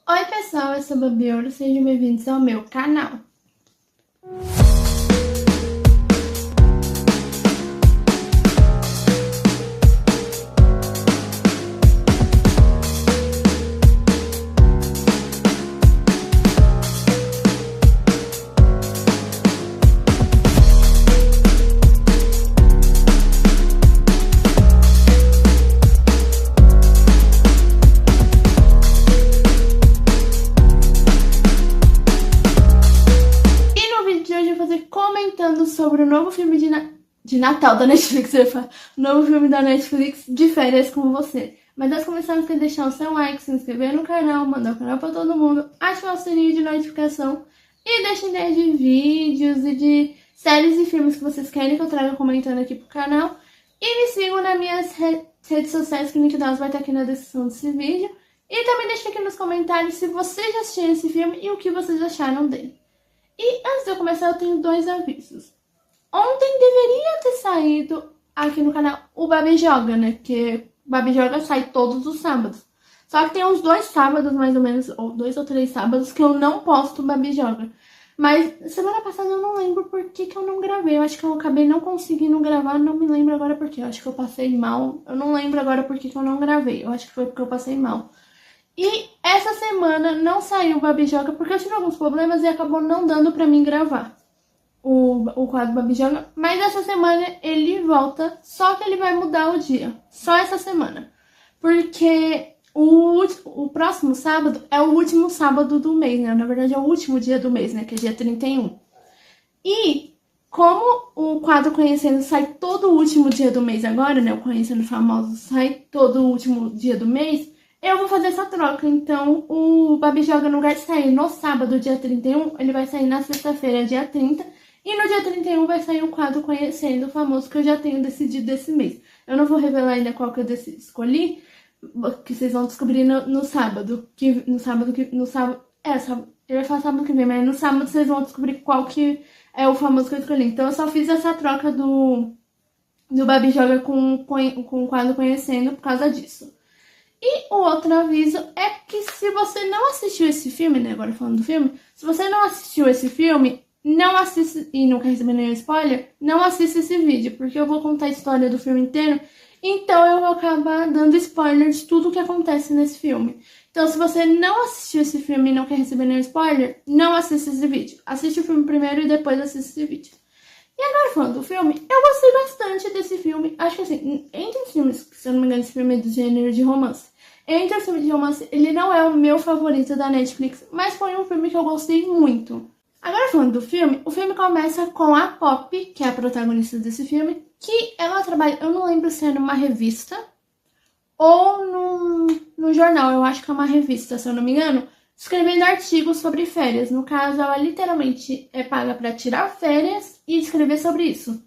Oi pessoal, eu sou a Babiolo, sejam bem-vindos ao meu canal. Comentando sobre o novo filme de Natal da Netflix, eu ia falar, o novo filme da Netflix de férias com você. Mas nós começamos a deixar o seu like, se inscrever no canal, mandar o canal pra todo mundo, ativar o sininho de notificação e deixem ideia de vídeos e de séries e filmes que vocês querem que eu traga comentando aqui pro canal. E me sigam nas minhas redes sociais, que o link delas vai estar aqui na descrição desse vídeo. E também deixem aqui nos comentários se vocês já assistiram esse filme e o que vocês acharam dele. E antes de eu começar, eu tenho dois avisos. Ontem deveria ter saído aqui no canal o Babi Joga, né? Porque o Babi Joga sai todos os sábados. Só que tem uns 2 sábados, mais ou menos, ou 2 ou 3 sábados, que eu não posto o Babi Joga. Mas semana passada eu não lembro por que eu não gravei. Eu acho que eu acabei não conseguindo gravar, não me lembro agora por quê. Eu acho que eu passei mal. Eu não lembro agora por que eu não gravei. Eu acho que foi porque eu passei mal. E essa semana não saiu o Babi Joga porque eu tive alguns problemas e acabou não dando pra mim gravar o quadro Babi Joga. Mas essa semana ele volta, só que ele vai mudar o dia. Só essa semana. Porque o próximo sábado é o último sábado do mês, né? Na verdade é o último dia do mês, né? Que é dia 31. E como o quadro Conhecendo sai todo o último dia do mês agora, né? O Conhecendo Famosos sai todo o último dia do mês. Eu vou fazer essa troca, então o Babi Joga, no lugar de sair no sábado, dia 31, ele vai sair na sexta-feira, dia 30. E no dia 31 vai sair o quadro Conhecendo o Famoso, que eu já tenho decidido desse mês. Eu não vou revelar ainda qual que eu escolhi, que vocês vão descobrir no sábado. Eu ia falar sábado que vem, mas no sábado vocês vão descobrir qual que é o famoso que eu escolhi. Então eu só fiz essa troca do Babi Joga com o quadro Conhecendo por causa disso. E o outro aviso é que se você não assistiu esse filme, né, agora falando do filme, se você não assistiu esse filme, não assiste, e não quer receber nenhum spoiler, não assista esse vídeo, porque eu vou contar a história do filme inteiro, então eu vou acabar dando spoiler de tudo o que acontece nesse filme. Então se você não assistiu esse filme e não quer receber nenhum spoiler, não assista esse vídeo. Assiste o filme primeiro e depois assista esse vídeo. E agora falando do filme, eu gostei bastante desse filme. Acho que assim, entre os filmes, se eu não me engano, esse filme é do gênero de romance. Entre os filmes de romance, ele não é o meu favorito da Netflix, mas foi um filme que eu gostei muito. Agora falando do filme, o filme começa com a Pop, que é a protagonista desse filme, que ela trabalha, eu não lembro se é numa revista ou no jornal, eu acho que é uma revista, se eu não me engano, escrevendo artigos sobre férias. No caso, ela literalmente é paga para tirar férias e escrever sobre isso.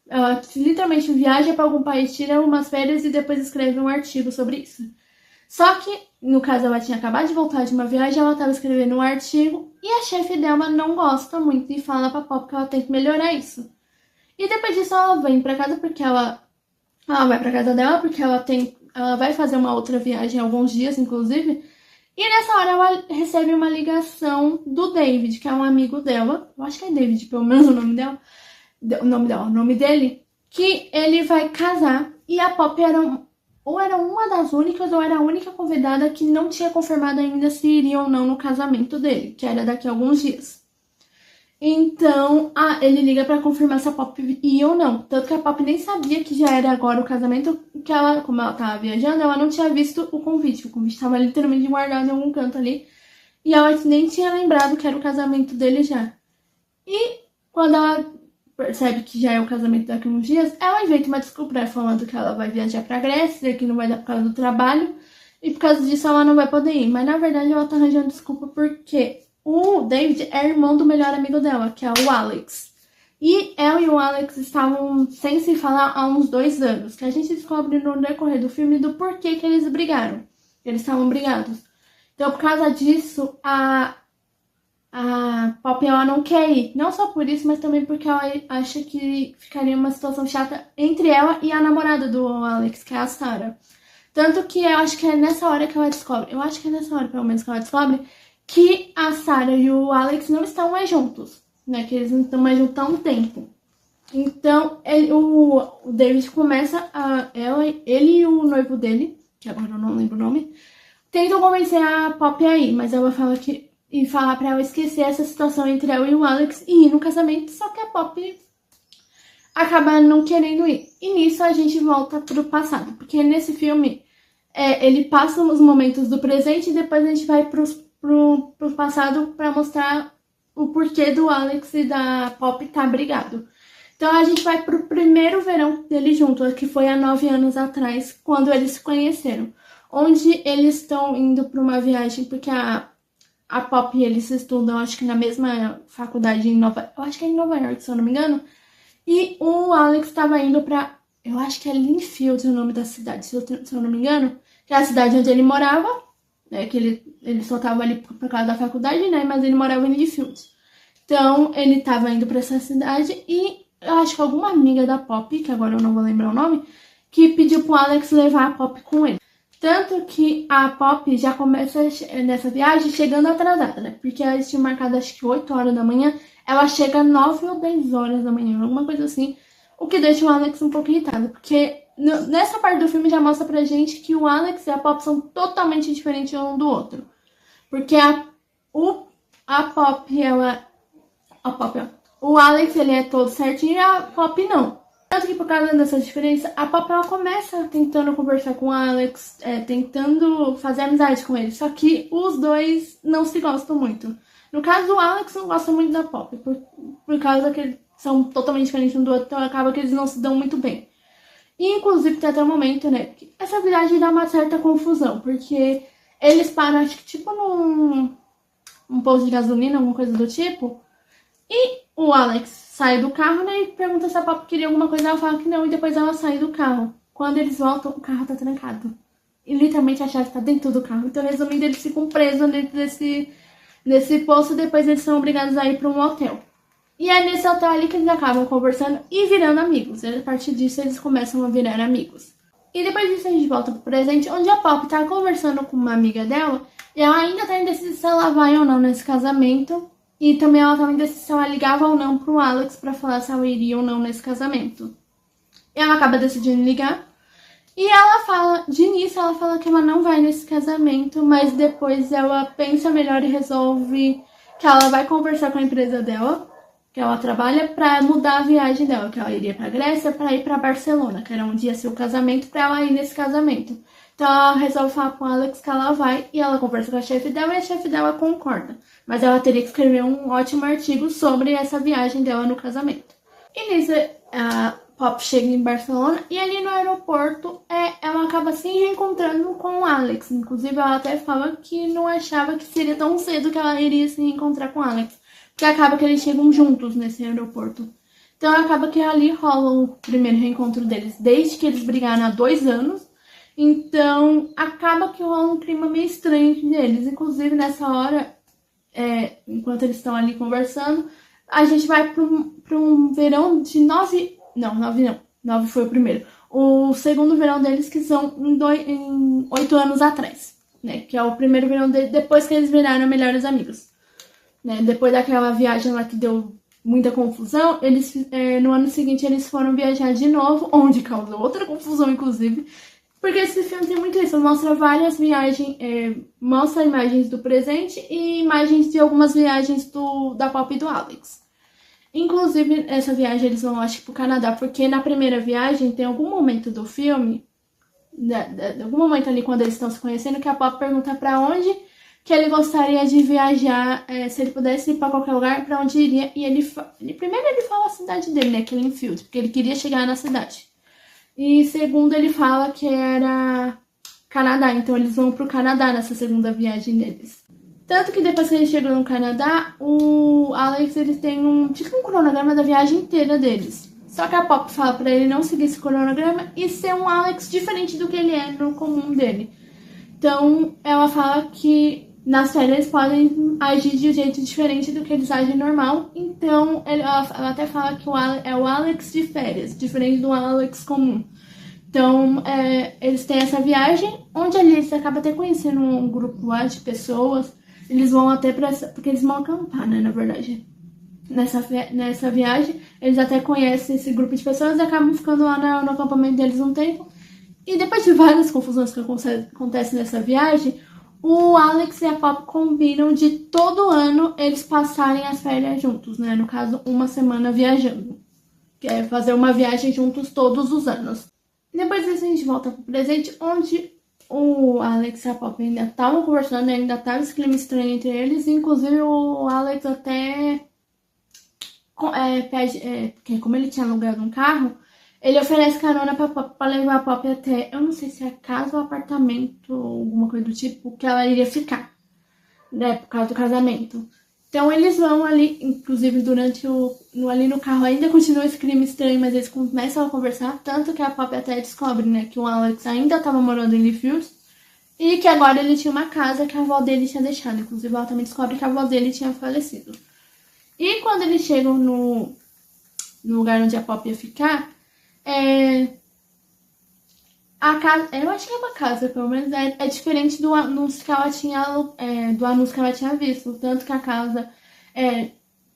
Ela literalmente viaja para algum país, tira umas férias e depois escreve um artigo sobre isso. Só que, no caso, ela tinha acabado de voltar de uma viagem, ela estava escrevendo um artigo e a chefe dela não gosta muito e fala pra Pop que ela tem que melhorar isso. E depois disso ela vem pra casa porque ela vai pra casa dela porque ela vai fazer uma outra viagem alguns dias, inclusive. E nessa hora ela recebe uma ligação do David, que é um amigo dela. Eu acho que é David, pelo menos o nome dele, que ele vai casar. E a Pop era uma das únicas, ou era a única convidada que não tinha confirmado ainda se iria ou não no casamento dele, que era daqui a alguns dias. Então, ele liga pra confirmar se a Pop ia ou não. Tanto que a Pop nem sabia que já era agora o casamento, que ela, como ela tava viajando, ela não tinha visto o convite. O convite tava literalmente guardado em algum canto ali. E ela nem tinha lembrado que era o casamento dele já. E quando ela percebe que já é o casamento daqui a uns dias, ela inventa uma desculpa falando que ela vai viajar pra Grécia, que não vai dar por causa do trabalho. E por causa disso ela não vai poder ir. Mas na verdade ela tá arranjando desculpa porque o David é irmão do melhor amigo dela, que é o Alex. E ela e o Alex estavam sem se falar há uns 2 anos. Que a gente descobre no decorrer do filme do porquê que eles brigaram. Eles estavam brigados. Então, por causa disso, a Pop ela não quer ir. Não só por isso, mas também porque ela acha que ficaria uma situação chata entre ela e a namorada do Alex, que é a Sarah. Tanto que eu acho que é nessa hora que ela descobre, eu acho que é nessa hora, pelo menos, que ela descobre que a Sarah e o Alex não estão mais juntos, né? Que eles não estão mais juntos há um tempo. Então, o David começa ele e o noivo dele, que agora eu não lembro o nome, tentam convencer a Poppy aí, mas ela fala que e falar pra ela esquecer essa situação entre ela e o Alex e ir no casamento, só que a Poppy acaba não querendo ir. E nisso a gente volta pro passado, porque nesse filme ele passa os momentos do presente e depois a gente vai pro passado pra mostrar o porquê do Alex e da Poppy tá brigado. Então a gente vai pro primeiro verão deles juntos, que foi há 9 anos atrás, quando eles se conheceram. Onde eles estão indo pra uma viagem, porque a Poppy e eles estudam, acho que na mesma faculdade eu acho que é em Nova York, se eu não me engano. E o Alex estava indo pra, eu acho que é Linfield o nome da cidade, se eu não me engano, que é a cidade onde ele morava, né, que ele só tava ali por causa da faculdade, né, mas ele morava em Linfield. Então, ele tava indo pra essa cidade e eu acho que alguma amiga da Poppy, que agora eu não vou lembrar o nome, que pediu pro Alex levar a Poppy com ele. Tanto que a Poppy já começa nessa viagem chegando atrasada, né? Porque eles tinham marcado acho que 8 horas da manhã, ela chega 9 ou 10 horas da manhã, alguma coisa assim. O que deixa o Alex um pouco irritado, porque nessa parte do filme já mostra pra gente que o Alex e a Poppy são totalmente diferentes um do outro. Porque a Poppy, o Alex, ele é todo certinho e a Poppy não. Tanto que por causa dessa diferença, a Poppy ela começa tentando conversar com o Alex, tentando fazer amizade com ele. Só que os dois não se gostam muito. No caso, o Alex não gosta muito da Poppy, por causa que eles são totalmente diferentes um do outro, então acaba que eles não se dão muito bem. E inclusive tem até um momento, né, que essa viagem dá uma certa confusão, porque eles param, acho que tipo num posto de gasolina, alguma coisa do tipo, e o Alex sai do carro, né, e pergunta se a Poppy queria alguma coisa, ela fala que não, e depois ela sai do carro. Quando eles voltam, o carro tá trancado. E literalmente a chave tá dentro do carro. Então, resumindo, eles ficam presos dentro desse posto e depois eles são obrigados a ir pra um hotel. E é nesse hotel ali que eles acabam conversando e virando amigos. E a partir disso, eles começam a virar amigos. E depois disso, a gente volta pro presente, onde a Poppy tá conversando com uma amiga dela, e ela ainda tá indecisa se ela vai ou não nesse casamento. E também ela tava indecisa se ela ligava ou não pro Alex pra falar se ela iria ou não nesse casamento. E ela acaba decidindo ligar. E ela fala, de início ela fala que ela não vai nesse casamento, mas depois ela pensa melhor e resolve que ela vai conversar com a empresa dela, que ela trabalha, pra mudar a viagem dela, que ela iria pra Grécia pra ir pra Barcelona, que era onde ia ser o casamento, pra ela ir nesse casamento. Então ela resolve falar com o Alex que ela vai e ela conversa com a chefe dela e a chefe dela concorda. Mas ela teria que escrever um ótimo artigo sobre essa viagem dela no casamento. E nisso a Poppy chega em Barcelona e ali no aeroporto ela acaba se reencontrando com o Alex. Inclusive ela até fala que não achava que seria tão cedo que ela iria se reencontrar com o Alex. Porque acaba que eles chegam juntos nesse aeroporto. Então acaba que ali rola o primeiro reencontro deles desde que eles brigaram há 2 anos. Então, acaba que rola um clima meio estranho entre eles. Inclusive, nessa hora, enquanto eles estão ali conversando, a gente vai para um verão de 9... Não, 9 não. 9 foi o primeiro. O segundo verão deles, que são em 8 anos atrás, né? Que é o primeiro verão deles, depois que eles viraram melhores amigos. Né? Depois daquela viagem lá que deu muita confusão, eles, no ano seguinte eles foram viajar de novo, onde causou outra confusão, inclusive. Porque esse filme tem muito isso, mostra várias viagens, mostra imagens do presente e imagens de algumas viagens da Poppy e do Alex. Inclusive, essa viagem eles vão, acho que, pro Canadá, porque na primeira viagem tem algum momento do filme, algum momento ali quando eles estão se conhecendo, que a Poppy pergunta pra onde que ele gostaria de viajar, se ele pudesse ir pra qualquer lugar, pra onde iria. E primeiro ele fala a cidade dele, né, que é Linfield, porque ele queria chegar na cidade. E segundo, ele fala que era Canadá, então eles vão pro Canadá nessa segunda viagem deles. Tanto que depois que eles chegam no Canadá, o Alex ele tem um cronograma da viagem inteira deles. Só que a Poppy fala pra ele não seguir esse cronograma e ser um Alex diferente do que ele é no comum dele. Então ela fala que nas férias eles podem agir de um jeito diferente do que eles agem normal. Então ela até fala que é o Alex de férias, diferente do Alex comum. Então, eles têm essa viagem, onde ali eles acabam até conhecendo um grupo lá de pessoas. Eles vão até porque eles vão acampar, né, na verdade. Nessa viagem, eles até conhecem esse grupo de pessoas e acabam ficando lá no acampamento deles um tempo. E depois de várias confusões que acontecem nessa viagem, o Alex e a Pop combinam de todo ano eles passarem as férias juntos, né? No caso, uma semana viajando. Que é fazer uma viagem juntos todos os anos. Depois disso a gente volta pro presente, onde o Alex e a Pop ainda estavam conversando, ainda estava esse clima estranho entre eles. Inclusive o Alex até pede, porque como ele tinha alugado um carro, ele oferece carona pra levar a Pop até, eu não sei se é casa ou apartamento, ou alguma coisa do tipo, que ela iria ficar, né, por causa do casamento. Então eles vão ali, inclusive ali no carro ainda continua esse clima estranho, mas eles começam a conversar, tanto que a Pop até descobre, né, que o Alex ainda estava morando em Leafields e que agora ele tinha uma casa que a avó dele tinha deixado. Inclusive ela também descobre que a avó dele tinha falecido. E quando eles chegam no lugar onde a Pop ia ficar, a casa, eu acho que é uma casa, pelo menos, é diferente do anúncio que ela tinha, do anúncio que ela tinha visto. Tanto que a casa,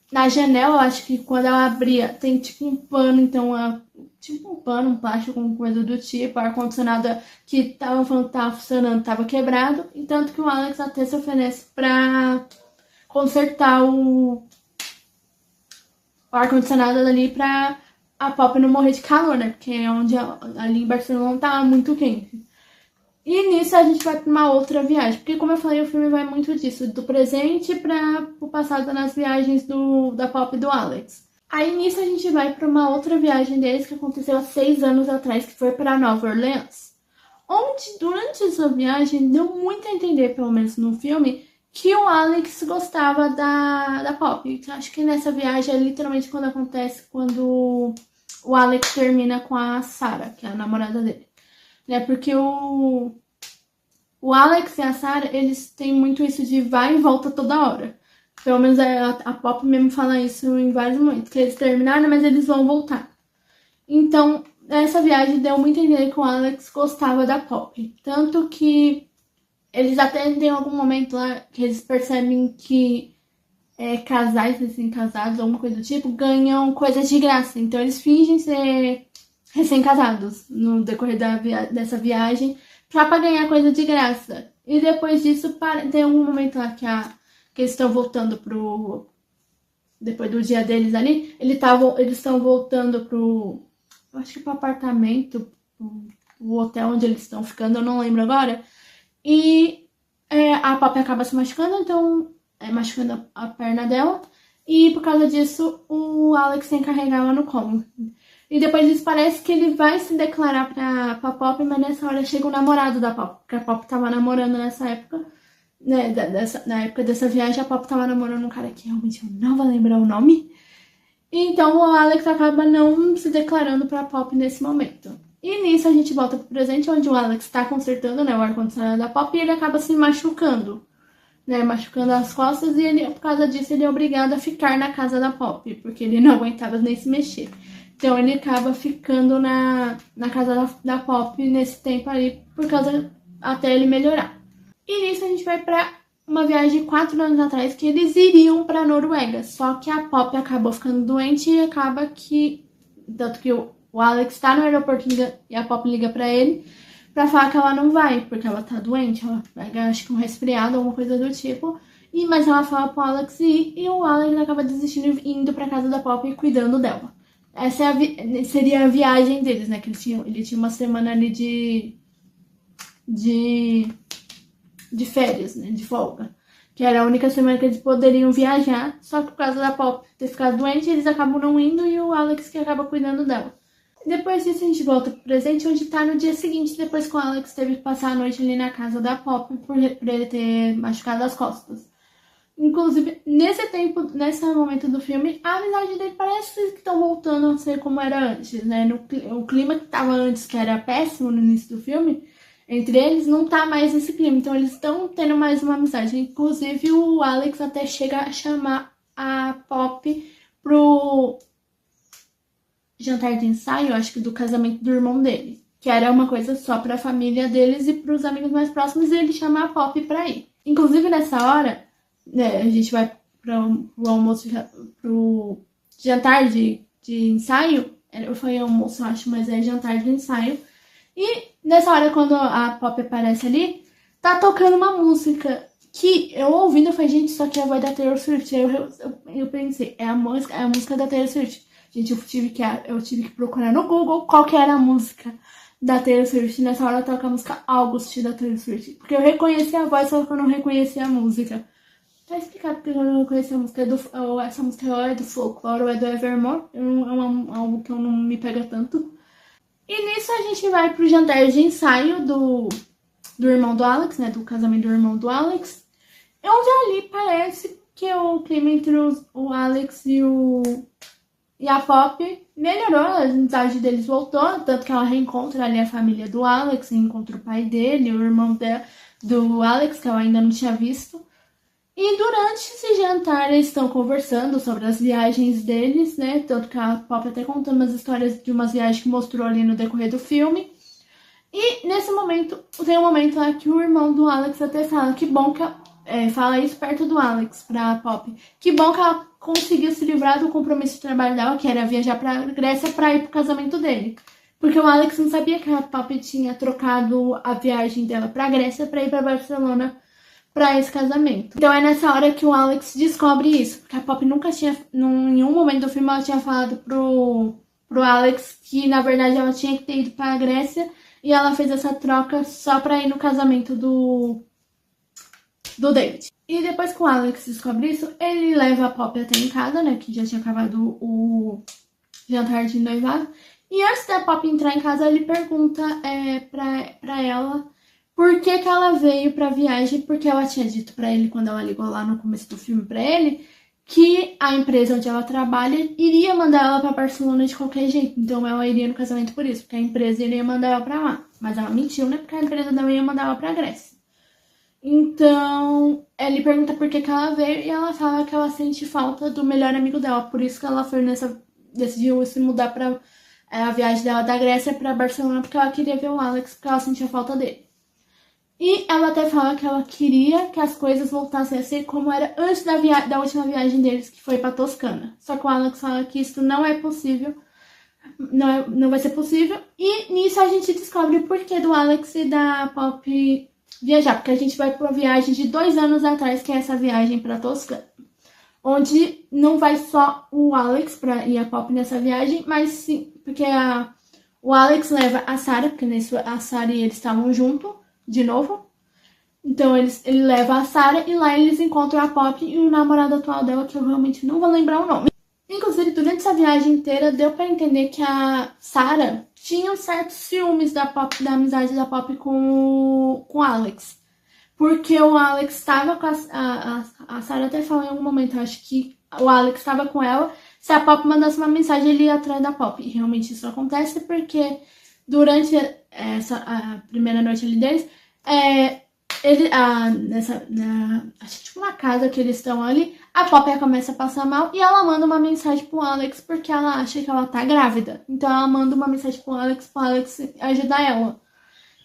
na janela, eu acho que quando ela abria, tem tipo um pano, então, tipo um pano, um plástico, alguma coisa do tipo, ar-condicionado que estavam falando que tava funcionando, tava quebrado. E tanto que o Alex até se oferece pra consertar o ar-condicionado ali pra a Pop não morrer de calor, né? Porque é onde ali em Barcelona tava muito quente. E nisso a gente vai pra uma outra viagem. Porque, como eu falei, o filme vai muito disso, do presente para o passado nas viagens da Pop e do Alex. Aí nisso a gente vai pra uma outra viagem deles que aconteceu há 6 anos atrás, que foi pra Nova Orleans. Onde, durante essa viagem, deu muito a entender, pelo menos no filme, que o Alex gostava da Pop. Acho que nessa viagem é literalmente quando acontece quando o Alex termina com a Sarah, que é a namorada dele. Né? Porque o Alex e a Sarah, eles têm muito isso de vai e volta toda hora. Pelo menos a Pop mesmo fala isso em vários momentos, que eles terminaram, mas eles vão voltar. Então, essa viagem deu muito a entender que o Alex gostava da Pop. Tanto que eles até tem algum momento lá que eles percebem que casais recém-casados, alguma coisa do tipo, ganham coisas de graça. Então eles fingem ser recém-casados no decorrer dessa viagem pra ganhar coisa de graça. E depois disso, tem algum momento lá que eles estão voltando depois do dia deles ali, eles estão voltando eu acho que pro apartamento, o hotel onde eles estão ficando, eu não lembro agora. E a Pop acaba se machucando, então machucando a perna dela. E por causa disso, o Alex tem que carregar ela no colo. E depois disso parece que ele vai se declarar pra Pop, mas nessa hora chega o namorado da Pop. Porque a Pop tava namorando nessa época, né? Na época dessa viagem, a Pop tava namorando um cara que realmente eu não vou lembrar o nome. Então o Alex acaba não se declarando pra Pop nesse momento. E nisso a gente volta pro presente, onde o Alex tá consertando, né, o ar-condicionado da Pop e ele acaba se machucando, né, machucando as costas e por causa disso, ele é obrigado a ficar na casa da Pop, porque ele não aguentava nem se mexer. Então ele acaba ficando na casa da Pop nesse tempo aí, até ele melhorar. E nisso a gente vai pra uma viagem de 4 anos atrás, que eles iriam pra Noruega, só que a Pop acabou ficando doente e acaba que, tanto que o Alex tá no aeroporto e a Pop liga pra ele pra falar que ela não vai, porque ela tá doente, ela pega, acho que um resfriado, alguma coisa do tipo. Mas ela fala pro Alex ir, e o Alex acaba desistindo e indo pra casa da Pop e cuidando dela. Essa seria a viagem deles, né? Que ele tinha uma semana ali de férias, né? De folga. Que era a única semana que eles poderiam viajar, só que por causa da Pop ter ficado doente, eles acabam não indo e o Alex que acaba cuidando dela. Depois disso a gente volta pro presente, onde tá no dia seguinte, depois que o Alex teve que passar a noite ali na casa da Pop por ele ter machucado as costas. Inclusive, nesse momento do filme, a amizade dele parece que estão voltando a ser como era antes, né? O clima que tava antes, que era péssimo no início do filme, entre eles, não tá mais esse clima. Então eles estão tendo mais uma amizade. Inclusive, o Alex até chega a chamar a Pop pro jantar de ensaio, acho que do casamento do irmão dele. que era uma coisa só pra família deles e pros amigos mais próximos, e ele chama a Pop pra ir. Inclusive, nessa hora, né, a gente vai pro almoço, pro jantar de ensaio. Foi almoço, acho, mas é jantar de ensaio. E nessa hora, quando a Pop aparece ali, tá tocando uma música que eu ouvindo, eu falei, gente, isso aqui é a voz da Taylor Swift. Aí eu pensei, é a música da Taylor Swift. Gente, eu tive que procurar no Google qual que era a música da Taylor Swift. Nessa hora toca a música August da Taylor Swift. Porque eu reconheci a voz, só que eu não reconheci a música. Tá explicado porque eu não reconheci a música essa música ou é do Folklore ou é do Evermore. É algo que eu não me pega tanto. E nisso a gente vai pro jantar de ensaio do irmão do Alex, né? Do casamento do irmão do Alex. Onde ali parece que o clima entre o Alex e a Pop melhorou, a amizade deles voltou, tanto que ela reencontra ali a família do Alex, encontra o pai dele, o irmão do Alex, que ela ainda não tinha visto. E durante esse jantar eles estão conversando sobre as viagens deles, né? Tanto que a Pop até contou umas histórias de umas viagens que mostrou ali no decorrer do filme. E nesse momento, tem um momento lá que o irmão do Alex até fala que bom que fala isso perto do Alex pra Pop. Que bom que ela conseguiu se livrar do compromisso de trabalho dela, que era viajar pra Grécia pra ir pro casamento dele. Porque o Alex não sabia que a Pop tinha trocado a viagem dela pra Grécia pra ir pra Barcelona pra esse casamento. Então é nessa hora que o Alex descobre isso, porque a Pop nunca tinha, em nenhum momento do filme, ela tinha falado pro Alex que na verdade ela tinha que ter ido pra Grécia e ela fez essa troca só pra ir no casamento do David. E depois que o Alex descobre isso, ele leva a Pop até em casa, né, que já tinha acabado o jantar de noivado. E antes da Pop entrar em casa, ele pergunta pra ela por que ela veio pra viagem, porque ela tinha dito pra ele, quando ela ligou lá no começo do filme pra ele, que a empresa onde ela trabalha iria mandar ela pra Barcelona de qualquer jeito. Então ela iria no casamento por isso, porque a empresa iria mandar ela pra lá. Mas ela mentiu, né? Porque a empresa não ia mandar ela pra Grécia. Então, ele pergunta por que ela veio e ela fala que ela sente falta do melhor amigo dela. Por isso que ela decidiu se mudar pra a viagem dela da Grécia pra Barcelona, porque ela queria ver o Alex, porque ela sentia falta dele. E ela até fala que ela queria que as coisas voltassem a ser como era antes da última viagem deles, que foi pra Toscana. Só que o Alex fala que isso não é possível, não vai ser possível. E nisso a gente descobre o porquê do Alex e da Pop viajar. Porque a gente vai pra uma viagem de 2 anos atrás, que é essa viagem pra Toscana. Onde não vai só o Alex e a Pop nessa viagem, mas sim, porque o Alex leva a Sarah, porque a Sarah e eles estavam juntos de novo. Então ele leva a Sarah e lá eles encontram a Pop e o namorado atual dela, que eu realmente não vou lembrar o nome. Inclusive, durante essa viagem inteira, deu pra entender que a Sarah tinha certos ciúmes da amizade da Pop com o Alex. Porque o Alex estava com a Sarah até falou em algum momento, acho que o Alex estava com ela. Se a Pop mandasse uma mensagem, ele ia atrás da Pop. E realmente isso acontece porque durante a primeira noite ali deles, acho que tipo uma casa que eles estão ali, a Pop começa a passar mal e ela manda uma mensagem pro Alex porque ela acha que ela tá grávida. Então ela manda uma mensagem pro Alex ajudar ela.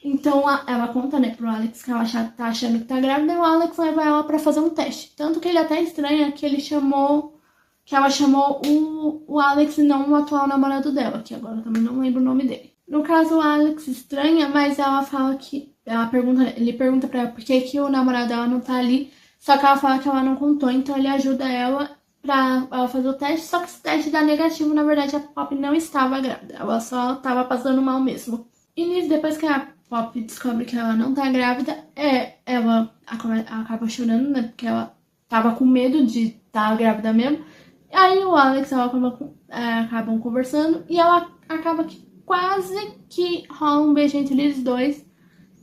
Então ela conta, né, pro Alex que ela tá achando que tá grávida e o Alex leva ela pra fazer um teste. Tanto que ele até estranha que ela chamou o Alex e não o atual namorado dela, que agora eu também não lembro o nome dele. No caso, o Alex estranha, mas ela fala que ele pergunta pra ela por que o namorado dela não tá ali, só que ela fala que ela não contou, então ele ajuda ela pra ela fazer o teste, só que esse teste dá negativo, na verdade a Pop não estava grávida, ela só tava passando mal mesmo. E nisso, depois que a Pop descobre que ela não tá grávida, ela acaba chorando, né, porque ela tava com medo de estar grávida mesmo. Aí o Alex e ela acabam conversando e ela acaba que quase que rola um beijo entre eles dois.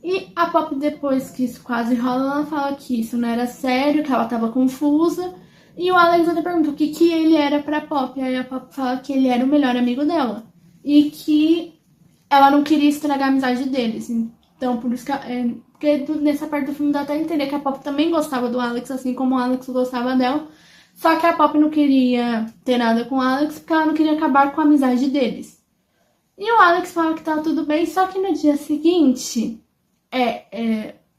E a Pop, depois que isso quase rola, ela fala que isso não era sério, que ela tava confusa. E o Alex até pergunta o que ele era pra Pop. Aí a Pop fala que ele era o melhor amigo dela. E que ela não queria estragar a amizade deles. Então, por isso que... porque nessa parte do filme dá até a entender que a Pop também gostava do Alex, assim como o Alex gostava dela. Só que a Pop não queria ter nada com o Alex, porque ela não queria acabar com a amizade deles. E o Alex fala que tá tudo bem, só que no dia seguinte,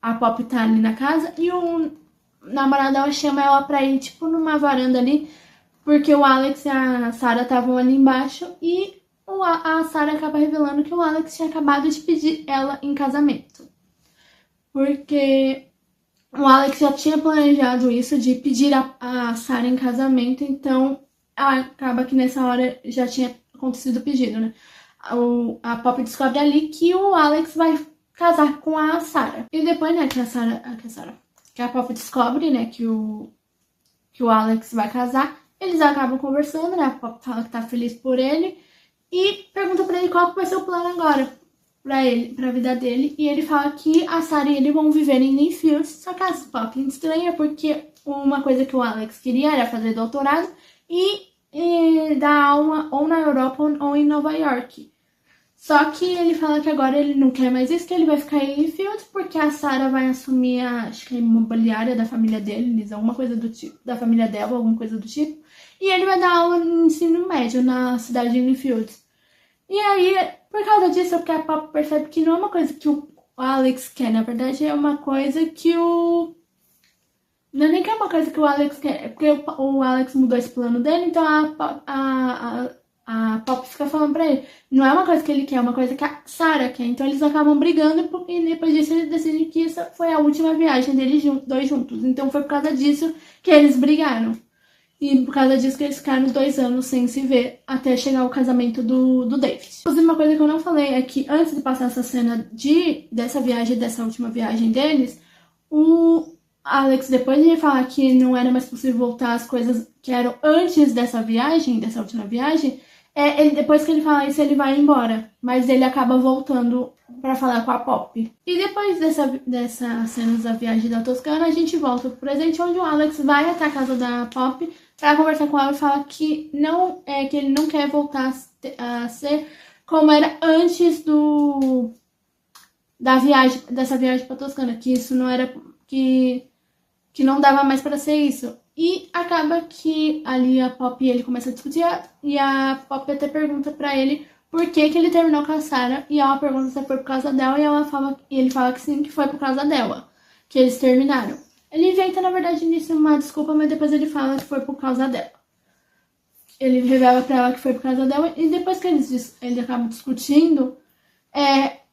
a Pop tá ali na casa e o namorado dela chama ela pra ir, tipo, numa varanda ali, porque o Alex e a Sarah estavam ali embaixo e a Sarah acaba revelando que o Alex tinha acabado de pedir ela em casamento. Porque o Alex já tinha planejado isso, de pedir a Sarah em casamento, então acaba que nessa hora já tinha acontecido o pedido, né? A Pop descobre ali que o Alex vai casar com a Sarah. E depois, né, que a Pop descobre, né, que o Alex vai casar, eles acabam conversando, né? A Pop fala que tá feliz por ele e pergunta pra ele qual que vai ser o plano agora pra ele, pra vida dele. E ele fala que a Sarah e ele vão viver em Linfield, só que a Pop estranha porque uma coisa que o Alex queria era fazer doutorado e dar aula ou na Europa ou em Nova York. Só que ele fala que agora ele não quer mais isso, que ele vai ficar em Linfield, porque a Sarah vai assumir acho que a imobiliária da família dele, alguma coisa do tipo, da família dela, alguma coisa do tipo. E ele vai dar aula no ensino médio na cidade de Linfield. E aí, por causa disso, é porque a Pop percebe que não é uma coisa que o Alex quer, na verdade é uma coisa que o... Não é nem que é uma coisa que o Alex quer, é porque o Alex mudou esse plano dele, então a Pop fica falando pra ele. Não é uma coisa que ele quer, é uma coisa que a Sarah quer. Então eles acabam brigando e depois disso eles decidem que essa foi a última viagem deles dois juntos. Então foi por causa disso que eles brigaram. E por causa disso que eles ficaram 2 anos sem se ver até chegar o casamento do David. Inclusive, uma coisa que eu não falei é que antes de passar essa cena dessa viagem, dessa última viagem deles, o Alex, depois de falar que não era mais possível voltar às coisas que eram antes dessa viagem, dessa última viagem, depois que ele fala isso, ele vai embora. Mas ele acaba voltando pra falar com a Pop. E depois dessa cena da viagem da Toscana, a gente volta pro presente, onde o Alex vai até a casa da Pop pra conversar com ela e falar que que ele não quer voltar a ser como era antes dessa viagem pra Toscana, que isso não era, que não dava mais pra ser isso. E acaba que ali a Pop e ele começam a discutir e a Pop até pergunta pra ele por que ele terminou com a Sarah e ela pergunta se foi por causa dela e ele fala que sim, que foi por causa dela, que eles terminaram. Ele inventa, na verdade, nisso uma desculpa, mas depois ele fala que foi por causa dela. Ele revela pra ela que foi por causa dela e depois que eles acabam discutindo,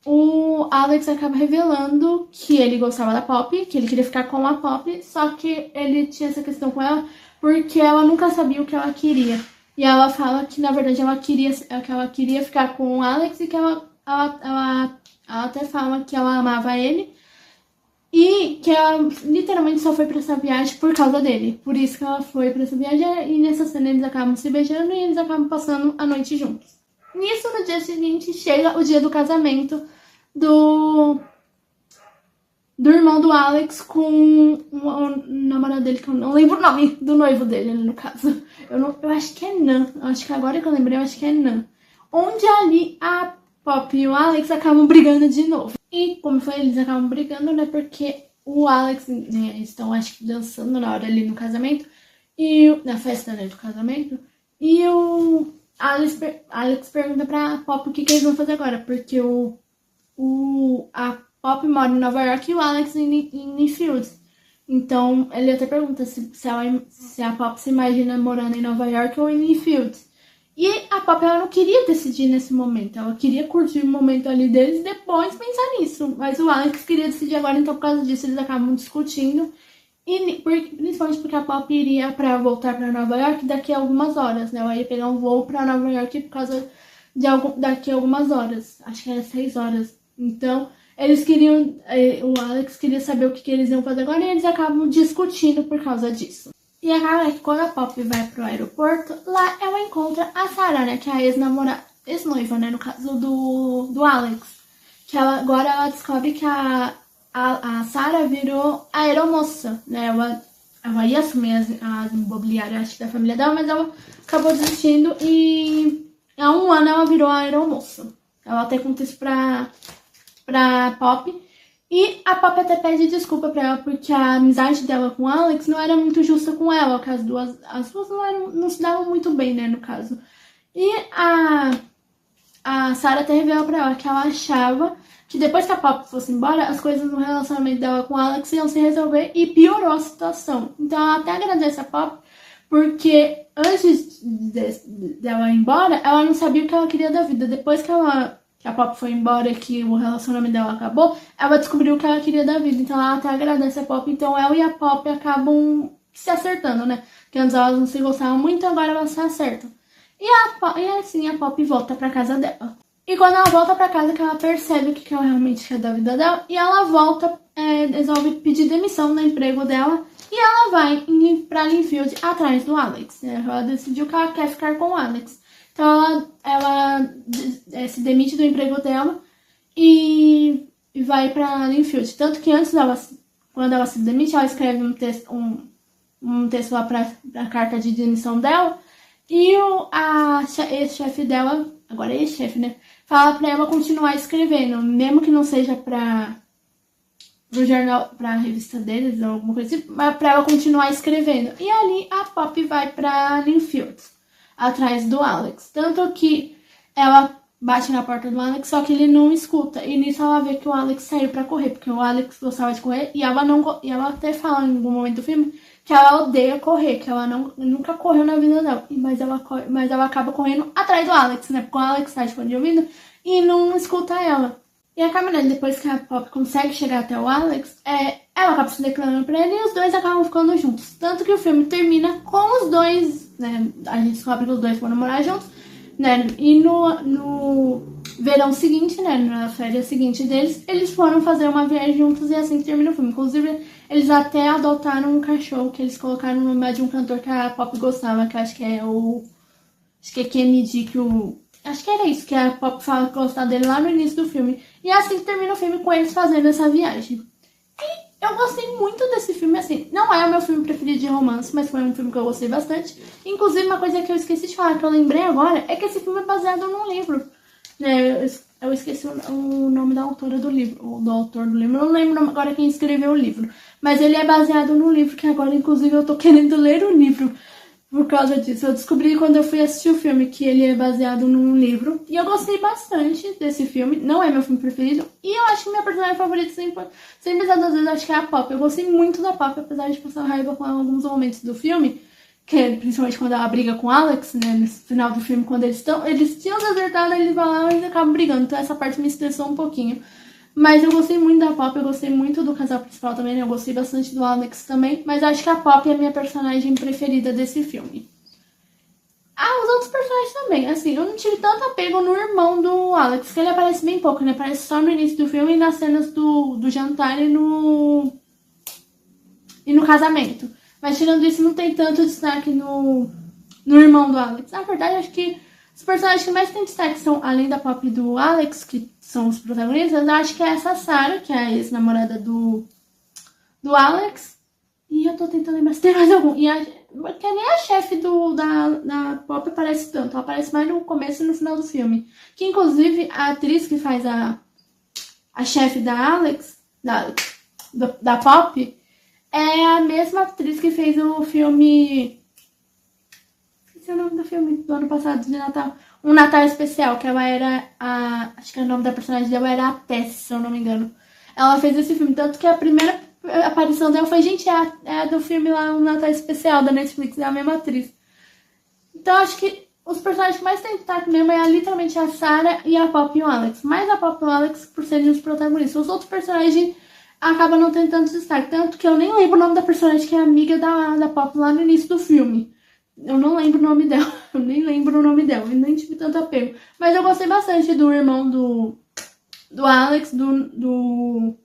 o Alex acaba revelando que ele gostava da Pop, que ele queria ficar com a Pop, só que ele tinha essa questão com ela porque ela nunca sabia o que ela queria. E ela fala que, na verdade, ela queria ficar com o Alex e que ela até fala que ela amava ele e que ela literalmente só foi pra essa viagem por causa dele. Por isso que ela foi pra essa viagem e nessa cena eles acabam se beijando e eles acabam passando a noite juntos. Nisso, no dia seguinte, chega o dia do casamento do irmão do Alex com o namorado dele, que eu não lembro o nome do noivo dele, no caso. Eu acho que é Nan. Acho que agora que eu lembrei, eu acho que é Nan. Onde ali a Pop e o Alex acabam brigando de novo. E como foi, eles acabam brigando, né? Porque o Alex, né, eles estão, acho que, dançando na hora ali no casamento. E na festa, né, do casamento. E o Alex pergunta pra Pop o que eles vão fazer agora. Porque a Pop mora em Nova York e o Alex em Linfield. Então, ele até pergunta se a Pop se imagina morando em Nova York ou em Linfield. E a Pop, ela não queria decidir nesse momento. Ela queria curtir o momento ali deles e depois pensar nisso. Mas o Alex queria decidir agora, então por causa disso eles acabam discutindo. E principalmente porque a Pop iria pra voltar pra Nova York daqui a algumas horas, né? Ela ia pegar um voo pra Nova York por causa de daqui a algumas horas. Acho que era 6 horas. Então, eles queriam... O Alex queria saber o que eles iam fazer agora e eles acabam discutindo por causa disso. E acaba que quando a Pop vai pro aeroporto, lá ela encontra a Sarah, né? Que é a ex-noiva, né? No caso do Alex. Que agora ela descobre que a Sarah virou aeromoça, né? Ela ia assumir as imobiliárias, acho, da família dela, mas ela acabou desistindo e há 1 ano ela virou aeromoça. Ela até conta isso pra Pop. E a Pop até pede desculpa pra ela, porque a amizade dela com o Alex não era muito justa com ela, porque as duas não se davam muito bem, né, no caso. E a Sarah até revelou pra ela que ela achava que depois que a Pop fosse embora, as coisas no relacionamento dela com o Alex iam se resolver e piorou a situação. Então ela até agradece a Pop, porque antes dela ir embora, ela não sabia o que ela queria da vida. Depois que a Pop foi embora e que o relacionamento dela acabou, ela descobriu o que ela queria da vida. Então ela até agradece a Pop. Então ela e a Pop acabam se acertando, né? Porque antes elas não se gostavam muito, agora elas se acertam. E assim a Pop volta pra casa dela. E quando ela volta pra casa, que ela percebe o que ela realmente quer da vida dela, e ela volta, resolve pedir demissão do emprego dela, e ela vai pra Linfield atrás do Alex. Ela decidiu que ela quer ficar com o Alex. Então ela se demite do emprego dela e vai pra Linfield. Tanto que antes dela, quando ela se demite, ela escreve um texto lá pra carta de demissão dela, e ex-chefe dela, agora é ex-chefe, né? Fala pra ela continuar escrevendo, mesmo que não seja pro jornal, pra revista deles ou alguma coisa assim, mas pra ela continuar escrevendo. E ali a Pop vai pra Linfield, atrás do Alex. Tanto que ela bate na porta do Alex, só que ele não escuta. E nisso ela vê que o Alex saiu pra correr, porque o Alex gostava de correr, e ela até fala em algum momento do filme que ela odeia correr, que ela nunca correu na vida dela. Mas ela acaba correndo atrás do Alex, né? Porque o Alex tá de fone de ouvido e não escuta ela. E a caminhonete, depois que a Pop consegue chegar até o Alex, ela acaba se declarando pra ele e os dois acabam ficando juntos. Tanto que o filme termina com os dois, né? A gente descobre que os dois foram morar juntos, né? E no verão seguinte, né? Na férias seguinte deles, eles foram fazer uma viagem juntos e assim que termina o filme. Inclusive, eles até adotaram um cachorro que eles colocaram no nome de um cantor que a Pop gostava, que acho que é Kennedy, acho que era isso, que a Pop fala que gostava dele lá no início do filme. E assim que termina o filme com eles fazendo essa viagem. E eu gostei muito desse filme, assim. Não é o meu filme preferido de romance, mas foi um filme que eu gostei bastante. Inclusive, uma coisa que eu esqueci de falar, que eu lembrei agora, é que esse filme é baseado num livro. Eu esqueci o nome da autora do livro, ou do autor do livro. Eu não lembro agora quem escreveu o livro. Mas ele é baseado num livro, que agora, inclusive, eu tô querendo ler o livro. Por causa disso, eu descobri quando eu fui assistir o filme que ele é baseado num livro. E eu gostei bastante desse filme. Não é meu filme preferido. E eu acho que minha personagem favorita sempre às vezes, acho que é a Pop. Eu gostei muito da Pop, apesar de passar raiva com ela em alguns momentos do filme. Que é principalmente quando ela briga com o Alex, né? No final do filme, quando eles tinham desertado, eles vão lá e eles acabam brigando. Então essa parte me estressou um pouquinho. Mas eu gostei muito da Pop, eu gostei muito do casal principal também, né? Eu gostei bastante do Alex também. Mas acho que a Pop é a minha personagem preferida desse filme. Os outros personagens também. Assim, eu não tive tanto apego no irmão do Alex, que ele aparece bem pouco, né? Aparece só no início do filme e nas cenas do jantar e no casamento. Mas tirando isso, não tem tanto destaque no irmão do Alex. Na verdade, acho que os personagens que mais têm destaque são, além da Pop e do Alex, que são os protagonistas, eu acho que é essa Sarah, que é a ex-namorada do Alex. E eu tô tentando lembrar se tem mais algum. Porque nem a chefe da Pop aparece tanto. Ela aparece mais no começo e no final do filme. Que, inclusive, a atriz que faz a chefe da Pop, é a mesma atriz que fez o filme... Esqueci o nome do filme do ano passado, de Natal. Um Natal Especial, que ela era acho que o nome da personagem dela era a Tess, se eu não me engano. Ela fez esse filme, tanto que a primeira aparição dela foi, gente, é do filme lá, Um Natal Especial, da Netflix, é a mesma atriz. Então, acho que os personagens que mais tem destaque mesmo é literalmente a Sarah e a Pop e o Alex. Mais a Pop e o Alex por serem os protagonistas. Os outros personagens acabam não tendo tanto destaque. Tanto que eu nem lembro o nome da personagem que é amiga da Pop lá no início do filme. Eu não lembro o nome dela. Eu nem lembro o nome dela. E nem tive tanto apego. Mas eu gostei bastante do irmão do Alex, do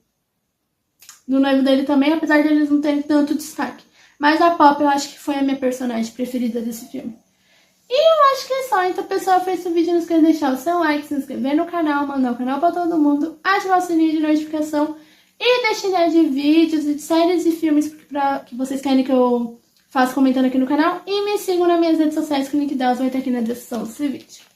noivo dele também, apesar de eles não terem tanto destaque. Mas a Pop eu acho que foi a minha personagem preferida desse filme. E eu acho que é só. Então, pessoal, foi esse vídeo. Não esqueça de deixar o seu like, se inscrever no canal, mandar o canal pra todo mundo, ativar o sininho de notificação e deixar ideia de vídeos e de séries e filmes que vocês querem que eu faça comentando aqui no canal. E me sigam nas minhas redes sociais, que o link delas vai estar aqui na descrição desse vídeo.